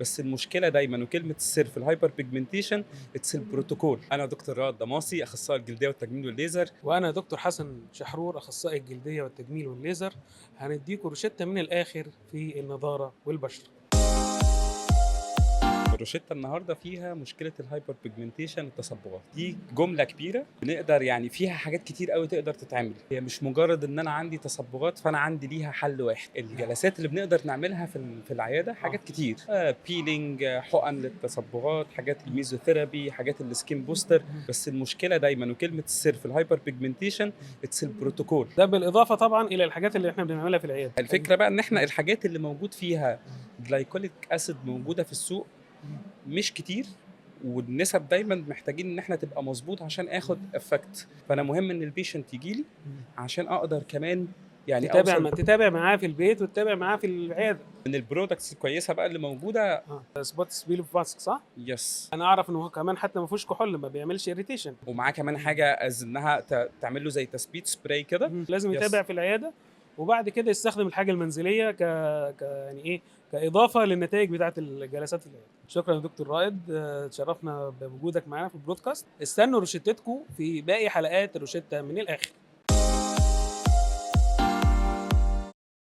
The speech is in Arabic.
بس المشكله دايما وكلمه السر في الهايبر بيجمنتيشن اتس البروتوكول. انا دكتور رائد ضماصي، اخصائي الجلديه والتجميل والليزر. وانا دكتور حسن شحرور، اخصائي الجلديه والتجميل والليزر. هنديكوا روشته من الاخر في النضاره والبشره. الروشته النهارده فيها مشكله الهايبر بيجمنتيشن، التصبغات دي جمله كبيره بنقدر يعني فيها حاجات كتير قوي تقدر تتعمل. هي مش مجرد ان انا عندي تصبغات فانا عندي ليها حل واحد. الجلسات اللي بنقدر نعملها في العياده حاجات كتير، بيلينج، حقن للتصبغات، حاجات الميزوثيرابي، حاجات السكين بوستر. بس المشكله دايما وكلمه السر في الهايبر بيجمنتيشن اتس البروتوكول. ده بالاضافه طبعا الى الحاجات اللي احنا بنعملها في العياده. الفكره بقى ان احنا الحاجات اللي موجود فيها جلايكوليك اسيد موجوده في السوق مش كتير، والنسب دايما محتاجين ان احنا تبقى مظبوط عشان اخد افكت. فانا مهم ان البيشنت يجي لي عشان اقدر كمان يعني اوصل تتابع معاه في البيت وتتابع معاه في العياده. من البرودكتس الكويسه بقى اللي موجوده. سبوت سبيل اوف ماسك، صح؟ يس. انا اعرف انه هو كمان حتى ما فيهوش كحول، ما بيعملش اريتيشن. ومعاه كمان حاجه از انها تعمل له زي تثبيت سبراي كده. لازم يس. يتابع في العياده، وبعد كده يستخدم الحاجه المنزليه يعني ايه، كاضافه للنتائج بتاعه الجلسات في العياده. شكرا يا دكتور رائد، تشرفنا بوجودك معانا في البرودكاست. استنوا روشتتكم في باقي حلقات الروشته من الاخر.